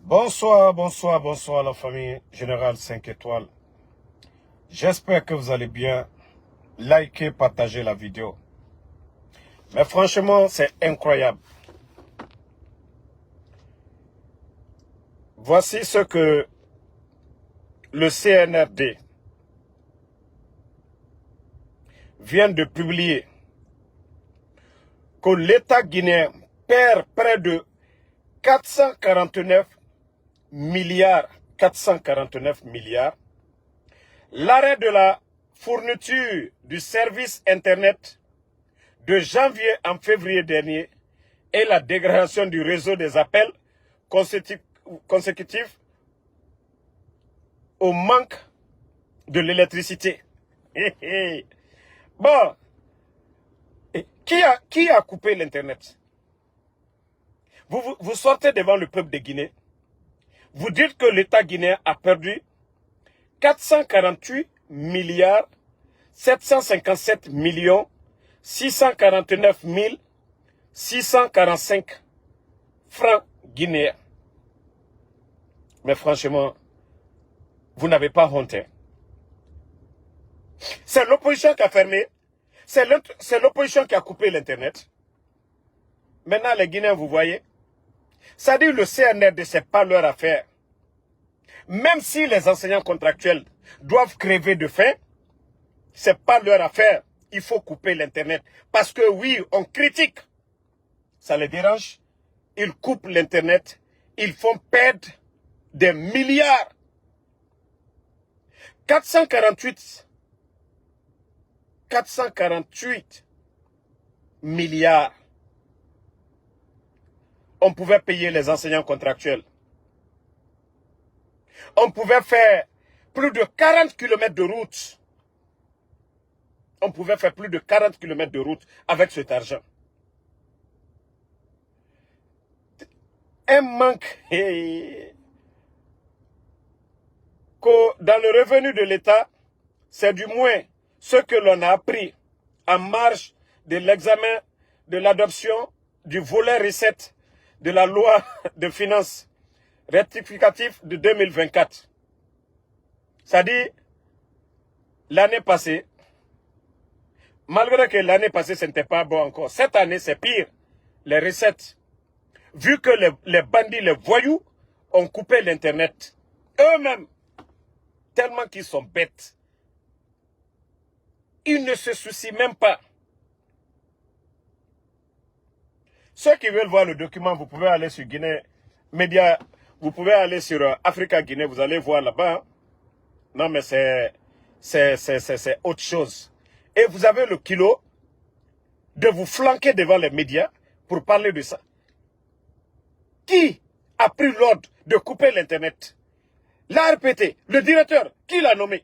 Bonsoir, bonsoir, bonsoir la famille Générale 5 étoiles. J'espère que vous allez bien. Likez, partagez la vidéo. Mais franchement, c'est incroyable. Voici ce que le CNRD vient de publier. Que l'État guinéen perd près de 449 milliards. L'arrêt de la fourniture du service Internet de janvier en février dernier et la dégradation du réseau des appels consécutifs au manque de l'électricité. Bon, qui a coupé l'Internet? Vous sortez devant le peuple de Guinée. Vous dites que l'État guinéen a perdu 448 milliards 757 millions 649 645 francs guinéens. Mais franchement, vous n'avez pas honte. C'est l'opposition qui a fermé. C'est l'opposition qui a coupé l'Internet. Maintenant, les Guinéens, vous voyez, ça dit le CNRD, ce n'est pas leur affaire. Même si les enseignants contractuels doivent crever de faim, ce n'est pas leur affaire. Il faut couper l'Internet. Parce que oui, on critique. Ça les dérange. Ils coupent l'Internet. Ils font perdre des milliards. 448 milliards. On pouvait payer les enseignants contractuels. On pouvait faire plus de 40 km de route. On pouvait faire plus de 40 km de route avec cet argent. Un manque que dans le revenu de l'État, c'est du moins ce que l'on a appris en marge de l'examen de l'adoption du volet recette de la loi de finances rectificative de 2024. C'est-à-dire, l'année passée, malgré que l'année passée, ce n'était pas bon encore, cette année, c'est pire, les recettes. Vu que les bandits, les voyous, ont coupé l'Internet, eux-mêmes, tellement qu'ils sont bêtes, ils ne se soucient même pas. Ceux qui veulent voir le document, vous pouvez aller sur Guinée Média, vous pouvez aller sur Africa Guinée, vous allez voir là-bas. Non, mais c'est autre chose. Et vous avez le kilo de vous flanquer devant les médias pour parler de ça. Qui a pris l'ordre de couper l'Internet? L'ARPT, le directeur, qui l'a nommé?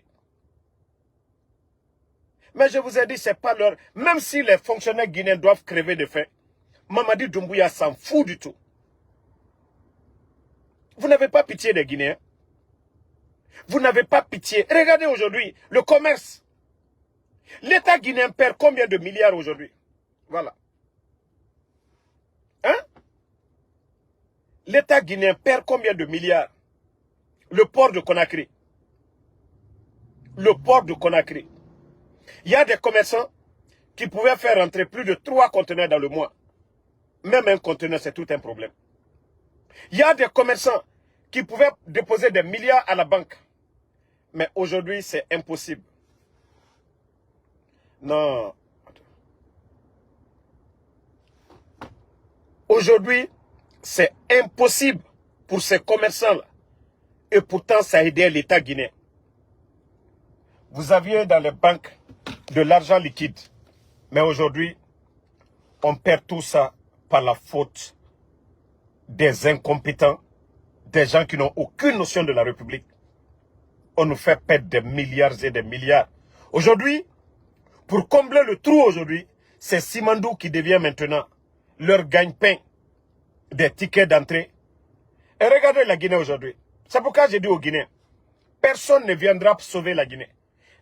Mais je vous ai dit, c'est pas leur... Même si les fonctionnaires guinéens doivent crever de faim, Mamadi Doumbouya s'en fout du tout. Vous n'avez pas pitié des Guinéens. Vous n'avez pas pitié. Regardez aujourd'hui le commerce. L'État guinéen perd combien de milliards aujourd'hui? Voilà. Hein? L'État guinéen perd combien de milliards? Le port de Conakry. Le port de Conakry. Il y a des commerçants qui pouvaient faire rentrer plus de 3 conteneurs dans le mois. Même un conteneur, c'est tout un problème. Il y a des commerçants qui pouvaient déposer des milliards à la banque. Mais aujourd'hui, c'est impossible. Non. Aujourd'hui, c'est impossible pour ces commerçants-là. Et pourtant, ça a aidé l'État guinéen. Vous aviez dans les banques de l'argent liquide. Mais aujourd'hui, on perd tout ça par la faute des incompétents, des gens qui n'ont aucune notion de la République. On nous fait perdre des milliards et des milliards. Aujourd'hui, pour combler le trou aujourd'hui, c'est Simandou qui devient maintenant leur gagne-pain des tickets d'entrée. Et regardez la Guinée aujourd'hui. C'est pourquoi j'ai dit aux Guinéens, personne ne viendra sauver la Guinée.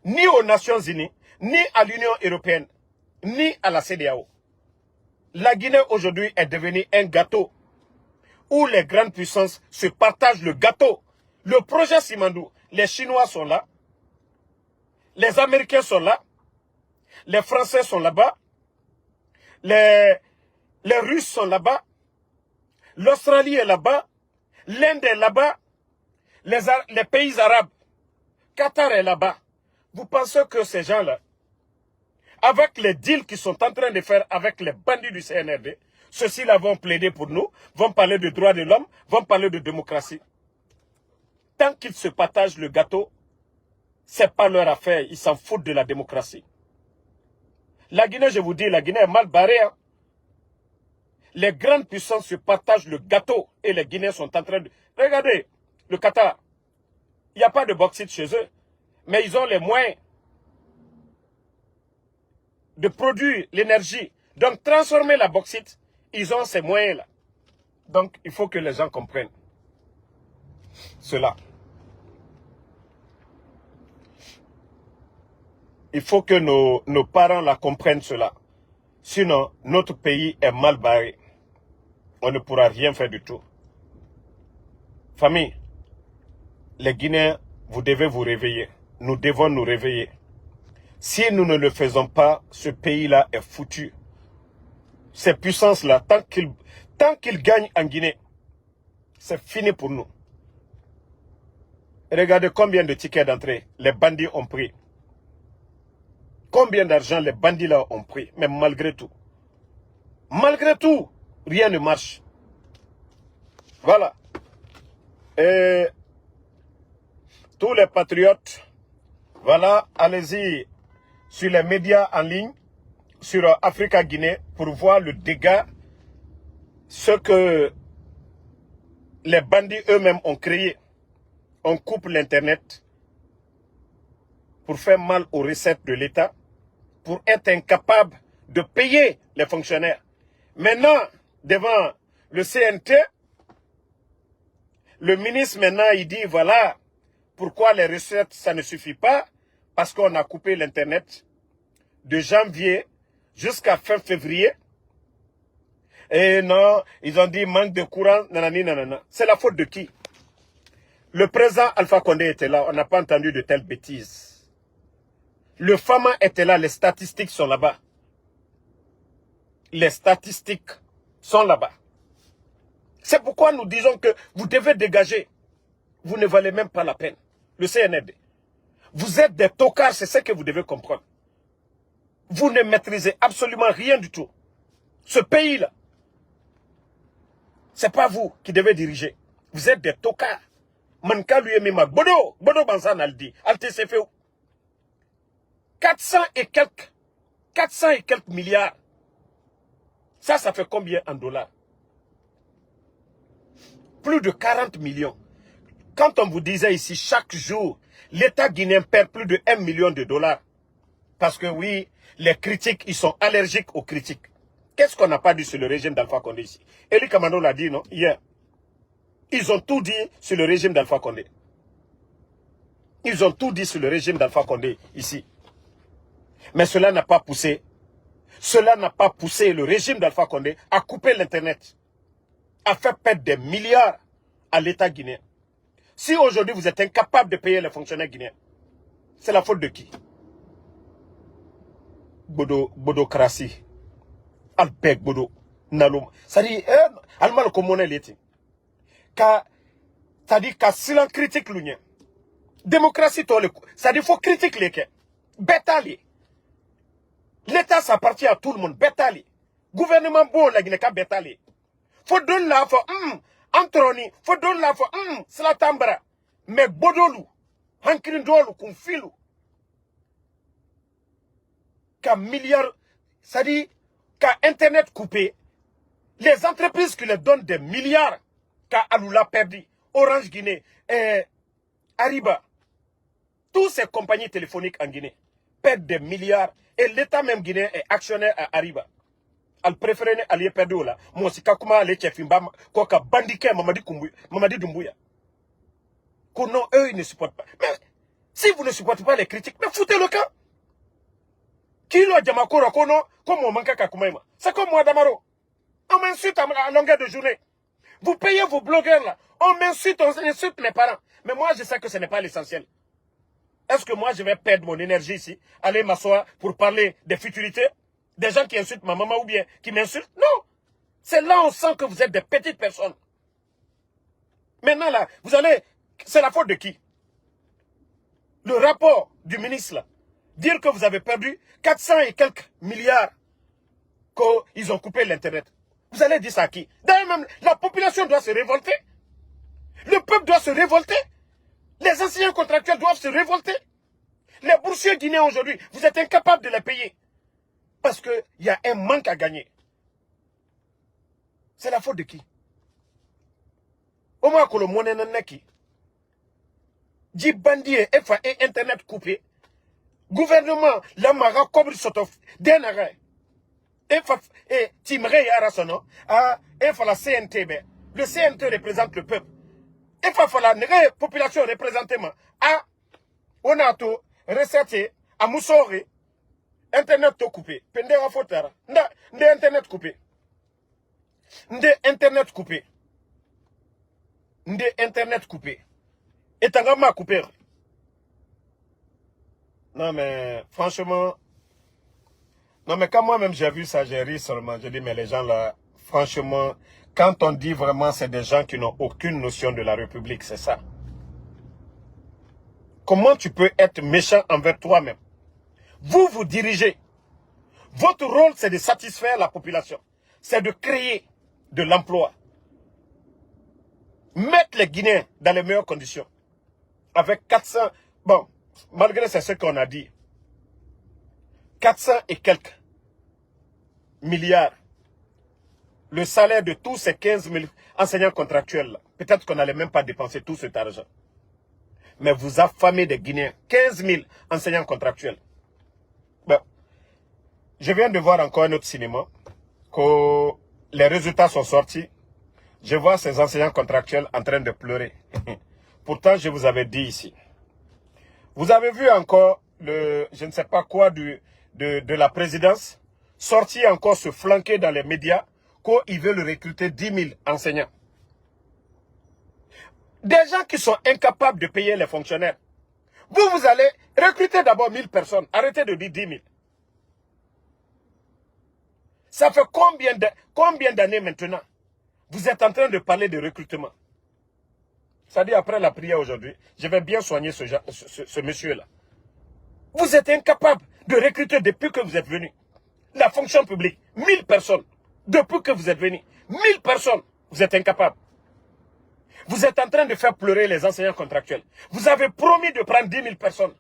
Ni aux Nations Unies, ni à l'Union européenne, ni à la CEDEAO. La Guinée aujourd'hui est devenue un gâteau. où les grandes puissances se partagent le gâteau. Le projet Simandou, les Chinois sont là, les Américains sont là, les Français sont là-bas, les Russes sont là-bas, l'Australie est là-bas, l'Inde est là-bas, les pays arabes, Qatar est là-bas. Vous pensez que ces gens-là, avec les deals qu'ils sont en train de faire avec les bandits du CNRD, ceux-là vont plaider pour nous, vont parler de droits de l'homme, vont parler de démocratie. Tant qu'ils se partagent le gâteau, c'est pas leur affaire, ils s'en foutent de la démocratie. La Guinée, je vous dis, la Guinée est mal barrée. Hein. Les grandes puissances se partagent le gâteau et les Guinéens sont en train de... Regardez, le Qatar, il n'y a pas de bauxite chez eux, mais ils ont les moyens de produire l'énergie. Donc, transformer la bauxite, ils ont ces moyens-là. Donc, il faut que les gens comprennent cela. Il faut que nos parents la comprennent cela. Sinon, notre pays est mal barré. On ne pourra rien faire du tout. Famille, les Guinéens, vous devez vous réveiller. Nous devons nous réveiller. Si nous ne le faisons pas, ce pays-là est foutu. Ces puissances-là, tant qu'ils gagnent en Guinée, c'est fini pour nous. Regardez combien de tickets d'entrée les bandits ont pris. Combien d'argent les bandits là ont pris. Mais malgré tout, rien ne marche. Voilà. Et tous les patriotes, voilà, allez-y sur les médias en ligne, sur Africa Guinée, pour voir le dégât, ce que les bandits eux-mêmes ont créé. On coupe l'Internet pour faire mal aux recettes de l'État, pour être incapable de payer les fonctionnaires. Maintenant, devant le CNT, le ministre maintenant, il dit, voilà, pourquoi les recettes, ça ne suffit pas, parce qu'on a coupé l'Internet de janvier jusqu'à fin février. Et non, ils ont dit manque de courant, nanani, nanana. C'est la faute de qui? Le président Alpha Condé était là, on n'a pas entendu de telles bêtises. Le FAMA était là, les statistiques sont là-bas. Les statistiques sont là-bas. C'est pourquoi nous disons que vous devez dégager. Vous ne valez même pas la peine. Le CNRD. Vous êtes des tocards, c'est ce que vous devez comprendre. Vous ne maîtrisez absolument rien du tout. Ce pays-là, c'est pas vous qui devez diriger. Vous êtes des tocards. Manka lui mima bodo bansan aldi alte se fait 400 et quelques milliards. Ça fait combien en dollars? Plus de 40 millions. Quand on vous disait ici, chaque jour, l'État guinéen perd plus de 1 million de dollars. Parce que oui, les critiques, ils sont allergiques aux critiques. Qu'est-ce qu'on n'a pas dit sur le régime d'Alpha Condé ici? Eli Kamando l'a dit, non? Hier. Ils ont tout dit sur le régime d'Alpha Condé. Ils ont tout dit sur le régime d'Alpha Condé ici. Mais cela n'a pas poussé. Cela n'a pas poussé le régime d'Alpha Condé à couper l'Internet. À faire perdre des milliards à l'État guinéen. Si aujourd'hui vous êtes incapable de payer les fonctionnaires guinéens, c'est la faute de qui? Bodokrasi. Alpek Bodo. Nalom. Ça dit, Almal Komone l'été. Ça dit, qu'à silence critique l'union. Démocratie, ça dit, faut critiquer les quais. Bétali. L'État, ça appartient à tout le monde. Bétali. Gouvernement bon, la Guinée, bétali. Faut donner la fois, Antroni. Faut donner la fois, c'est la tambra. Mais Bodolu. Hankrindolu, Kumfilu. Qu'à milliards, ça dit, qu'à Internet coupé, les entreprises qui les donnent des milliards, qu'à Alula perdu, Orange Guinée, Ariba, toutes ces compagnies téléphoniques en Guinée perdent des milliards et l'État même guinéen est actionnaire à Ariba. Al préféré aller perdre là, moi si kakuma aller chefimba, koka bandike Mamadi Doumbouya. Kono eux ils ne supportent pas. Mais si vous ne supportez pas les critiques, mais foutez le camp. Kilo Jamakoro Kono, comme on manque à Kumaima. C'est comme moi Damaro. On m'insulte à longueur de journée. Vous payez vos blogueurs là. On m'insulte, on insulte mes parents. Mais moi, je sais que ce n'est pas l'essentiel. Est-ce que moi, je vais perdre mon énergie ici, aller m'asseoir pour parler des futurités? Des gens qui insultent ma maman ou bien qui m'insultent? Non. C'est là on sent que vous êtes des petites personnes. Maintenant là, vous allez... C'est la faute de qui? Le rapport du ministre là. Dire que vous avez perdu 400 et quelques milliards qu'ils ont coupé l'Internet. Vous allez dire ça à qui? D'ailleurs même, la population doit se révolter. Le peuple doit se révolter. Les enseignants contractuels doivent se révolter. Les boursiers guinéens aujourd'hui, vous êtes incapables de les payer. Parce qu'il y a un manque à gagner. C'est la faute de qui? Au moins que le monnaie n'est qui? Dit bandit et Internet coupé. Gouvernement, la mara cobre sotof, denare. Et Timre Yarasono, et la CNTB. Le CNT représente le peuple. Et la population représentement. On a tout recette à Moussori. Internet tout coupé. Pendera fotara. Nde Internet coupé. Nde Internet coupé. Nde Internet coupé. Et Tangama coupé. Non mais, franchement... Non mais quand moi-même j'ai vu ça, j'ai ri seulement. J'ai dit, mais les gens là, franchement, quand on dit vraiment c'est des gens qui n'ont aucune notion de la République, c'est ça. Comment tu peux être méchant envers toi-même? Vous, vous dirigez. Votre rôle, c'est de satisfaire la population. C'est de créer de l'emploi. Mettre les Guinéens dans les meilleures conditions. Avec 400... Bon, malgré c'est ce qu'on a dit. 400 et quelques milliards. Le salaire de tous ces 15 000 enseignants contractuels. Peut-être qu'on n'allait même pas dépenser tout cet argent. Mais vous affamez des Guinéens. 15 000 enseignants contractuels. Bon, je viens de voir encore un autre cinéma. Que les résultats sont sortis. Je vois ces enseignants contractuels en train de pleurer. Pourtant, je vous avais dit ici. Vous avez vu encore le, je ne sais pas quoi de la présidence sortir encore se flanquer dans les médias qu'ils veulent recruter 10 000 enseignants. Des gens qui sont incapables de payer les fonctionnaires. Vous allez recruter d'abord 1000 personnes. Arrêtez de dire 10 000. Ça fait combien d'années maintenant vous êtes en train de parler de recrutement? C'est-à-dire après la prière aujourd'hui, je vais bien soigner ce monsieur-là. Vous êtes incapable de recruter depuis que vous êtes venu. La fonction publique, 1000 personnes. Depuis que vous êtes venu, 1000 personnes, vous êtes incapable. Vous êtes en train de faire pleurer les enseignants contractuels. Vous avez promis de prendre 10 000 personnes.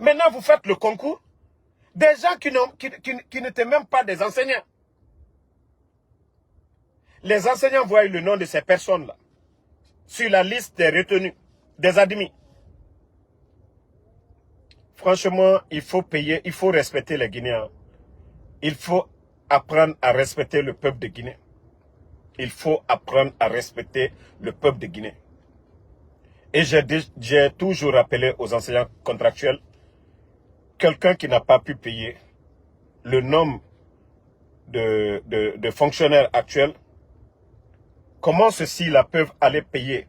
Maintenant, vous faites le concours. Des gens qui n'étaient même pas des enseignants. Les enseignants voient le nom de ces personnes-là sur la liste des retenus, des admis. Franchement, il faut payer, il faut respecter les Guinéens. Il faut apprendre à respecter le peuple de Guinée. Il faut apprendre à respecter le peuple de Guinée. Et j'ai toujours rappelé aux enseignants contractuels, quelqu'un qui n'a pas pu payer le nombre de fonctionnaires actuels, comment ceux-ci-là peuvent aller payer?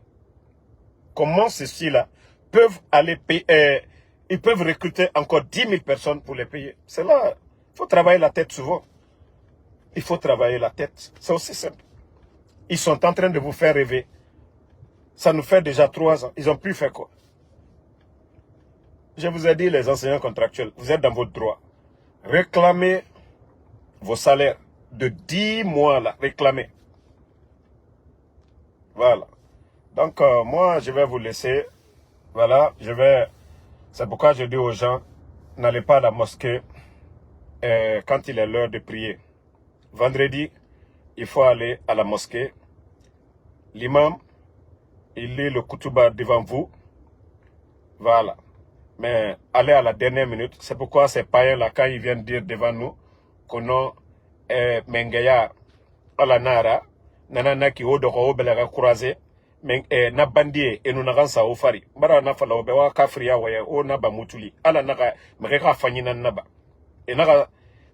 Comment ceux-ci-là peuvent aller payer? Ils peuvent recruter encore 10 000 personnes pour les payer. C'est là, il faut travailler la tête souvent. Il faut travailler la tête. C'est aussi simple. Ils sont en train de vous faire rêver. Ça nous fait déjà 3 ans. Ils ont pu faire quoi? Je vous ai dit, les enseignants contractuels, vous êtes dans votre droit. Réclamez vos salaires de 10 mois là. Réclamez. Voilà. Donc, moi, je vais vous laisser. Voilà, c'est pourquoi je dis aux gens, n'allez pas à la mosquée quand il est l'heure de prier. Vendredi, il faut aller à la mosquée. L'imam, il lit le Koutuba devant vous. Voilà. Mais allez à la dernière minute. C'est pourquoi ces païens-là, quand ils viennent dire devant nous qu'on a Mengeya Alanara, Nanana qui o de Belega croisé, na bandie et nous n'avons ça au fari. Bara na fala obewa kafria waya o naba mutuli. Ala naga mreka fanyina naba. Et naga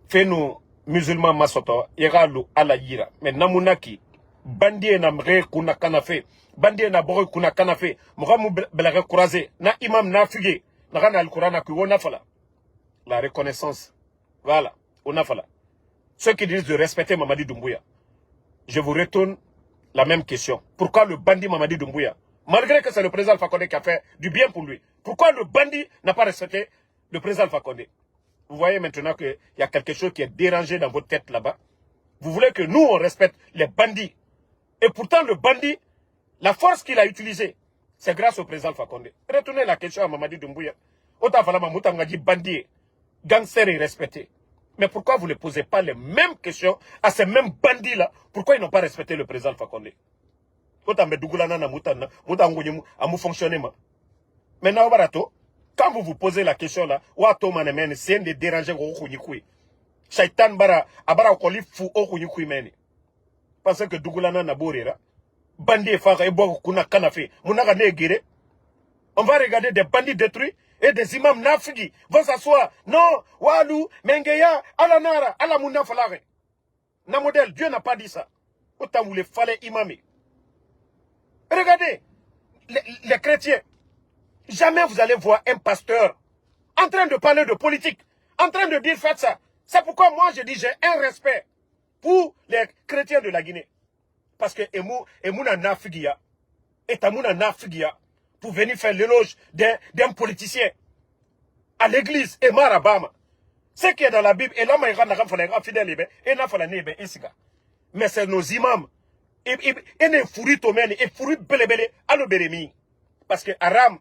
fait nous musulmans masoto, ira lu ala yira. Mais namunaki, bandi na mre kuna kanafe bandi na boy kuna kanafe mugamu belare croisé na imam na figé na kana al-Qur'an ku wona fala la reconnaissance voilà on fala ceux qui disent de respecter Mamadi Doumbouya. Je vous retourne la même question. Pourquoi le bandit Mamadi Doumbouya, malgré que c'est le président Alpha Condé qui a fait du bien pour lui, pourquoi le bandit n'a pas respecté le président Alpha Condé? Vous voyez maintenant qu'il y a quelque chose qui est dérangé dans votre tête là-bas. Vous voulez que nous, on respecte les bandits. Et pourtant, le bandit, la force qu'il a utilisée, c'est grâce au président Alpha Condé. Retournez la question à Mamadi Doumbouya. Otafalama Moutanga dit bandit, gangster irrespecté. Mais pourquoi vous ne posez pas les mêmes questions à ces mêmes bandits-là? Pourquoi ils n'ont pas respecté le président Alpha Condé? Maintenant, quand vous vous posez la question là, c'est de déranger Shaitan bara abara koli fou okunyukui meni. Pensez que Dougulana na borera. Bandits fara et bogo kuna kanafe. Munaka negire. On va regarder des bandits détruits et des imams nafigi vont s'asseoir. Non, Walou, Mengeya, Alanara, Alamuna falare. Na modèle, Dieu n'a pas dit ça. Autant vous les fallait imamer. Regardez, les chrétiens. Jamais vous allez voir un pasteur en train de parler de politique, en train de dire faites ça. C'est pourquoi moi je dis j'ai un respect pour les chrétiens de la Guinée. Parce que Emouna Nafigia est Amouna Nafigia pour venir faire l'éloge d'un politicien à l'église et Marabama. Ce qui est dans la Bible, et là, mais c'est nos imams. Et ne furi tomeni, et furi belebele, alo beremi. Parce que Aram,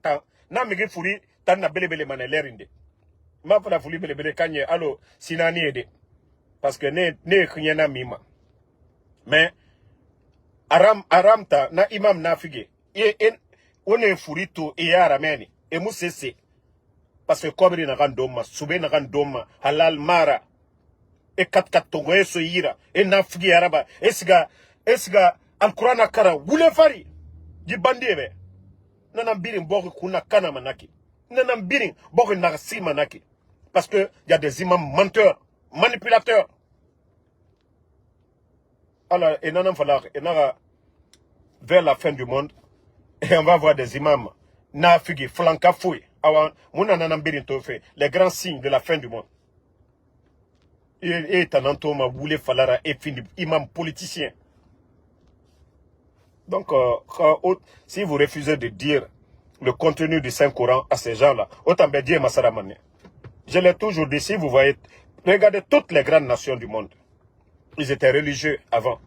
na mege furi, tan na belebele manelerinde. Ma fala furi belebele kanye, alo sinani ede. Parce que ne kriena mima. Mais, Aram ta, na imam na fige. One furi to, e ya rameni. E musese. Parce que kobri na gandoma, sube na gandoma, halal mara. E kat tongo e so yira. E na fige araba. Esga al-Qur'an akara wule fari. Di bandiebe. Nanam birin boki kuna kana manaki. Nanam birin boki narasi manaki. Parce que y a des imams menteurs, manipulateurs. Alors, et nanam falak, et nara, vers la fin du monde, et on va voir des imams, nafigi, flanka fouille. Awan, mouna nanam birin tofe, les grands signes de la fin du monde. Et tanantoma, wule falara, et fini, imam politicien. Donc, si vous refusez de dire le contenu du Saint-Coran à ces gens-là, autant bien dire Massaramane. Je l'ai toujours dit, si vous voyez, regardez toutes les grandes nations du monde. Ils étaient religieux avant.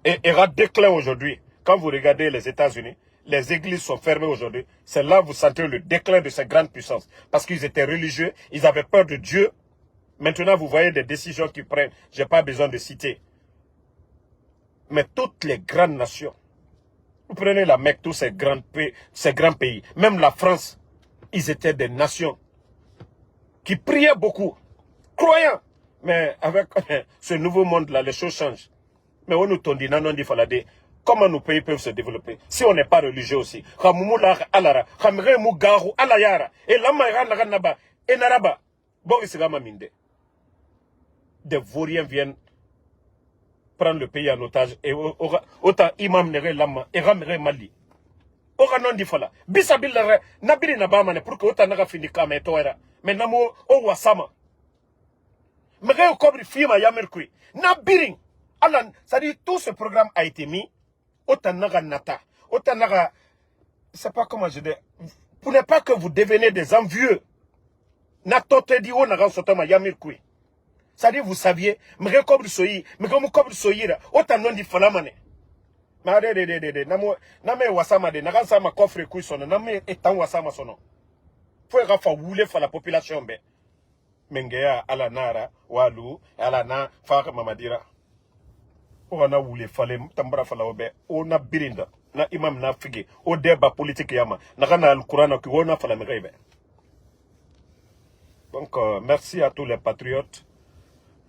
Et il y aura déclin aujourd'hui. Quand vous regardez les États-Unis, les églises sont fermées aujourd'hui. C'est là que vous sentez le déclin de ces grandes puissances. Parce qu'ils étaient religieux, ils avaient peur de Dieu. Maintenant, vous voyez des décisions qu'ils prennent. Je n'ai pas besoin de citer. Mais toutes les grandes nations, vous prenez la Mecque, tous ces grands pays, même la France, ils étaient des nations qui priaient beaucoup, croyants. Mais avec ce nouveau monde-là, les choses changent. Mais on nous dit, non, dit falade. Comment nos pays peuvent se développer si on n'est pas religieux aussi? Des vauriens viennent prendre le pays en otage et autant imam nere lama et ramere mali. Ora non di fala. Bisabil nabili nabamane pour que autant naga fini kame toera. Mais namo o wasama. Mege okobri fima yamerkui. Nabiring. Alan, ça dit tout ce programme a été mis autant naga nata. Autant naga, je sais pas comment je dis. Pour ne pas que vous deveniez des envieux. Natote di o naga sotama yamerkui. C'est-à-dire, vous saviez, mais comme le soyi, mais comme le soyi, autant non dit falamane. Mais name wasama de, naga sama coffre kui sono, name etan wasama sono. Faut rafa wule fa la population be. Mengeya ala nara, walu, ala na, fa mamadira. Ona wule fale, tambara fala obe, ona birinda, na imam na figi, o débat politique yama, naga na al-Qur'an ki wona fala megebe. Donc, merci à tous les patriotes.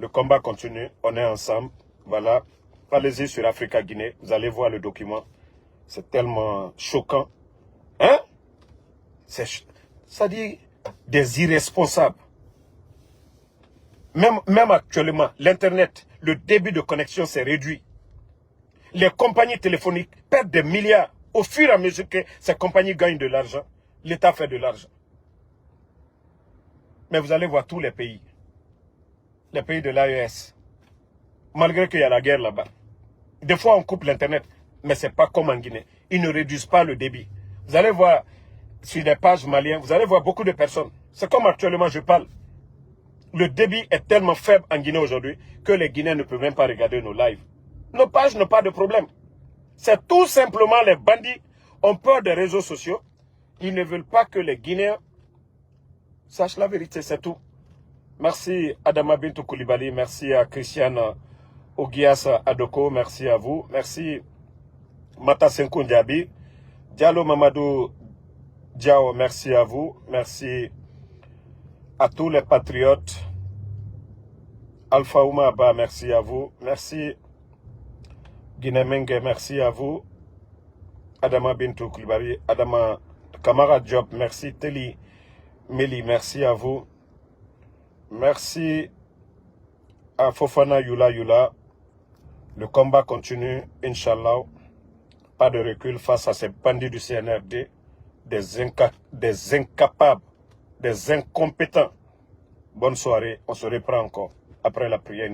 Le combat continue, on est ensemble. Voilà, allez-y sur Africa Guinée, vous allez voir le document. C'est tellement choquant. Hein? Ça dit des irresponsables. Même actuellement, l'Internet, le débit de connexion s'est réduit. Les compagnies téléphoniques perdent des milliards. Au fur et à mesure que ces compagnies gagnent de l'argent, l'État fait de l'argent. Mais vous allez voir tous les pays de l'AES, malgré qu'il y a la guerre là-bas. Des fois, on coupe l'Internet, mais ce n'est pas comme en Guinée. Ils ne réduisent pas le débit. Vous allez voir sur les pages maliennes, vous allez voir beaucoup de personnes. C'est comme actuellement je parle. Le débit est tellement faible en Guinée aujourd'hui que les Guinéens ne peuvent même pas regarder nos lives. Nos pages n'ont pas de problème. C'est tout simplement les bandits ont peur des réseaux sociaux. Ils ne veulent pas que les Guinéens sachent la vérité, c'est tout. Merci Adama Bintou Koulibaly, merci à Christiane Ogias Adoko, merci à vous. Merci Mata Senkou Ndiabi, Diallo Mamadou Diao, merci à vous. Merci à tous les patriotes. Alpha Oumaba, merci à vous. Merci Guinée Mengue, merci à vous. Adama Bintou Koulibaly, Adama Kamara Diop, merci. Teli Meli, merci à vous. Merci à Fofana Yula Yula. Le combat continue, Inch'Allah. Pas de recul face à ces bandits du CNRD, des incapables, des incompétents. Bonne soirée, on se reprend encore après la prière.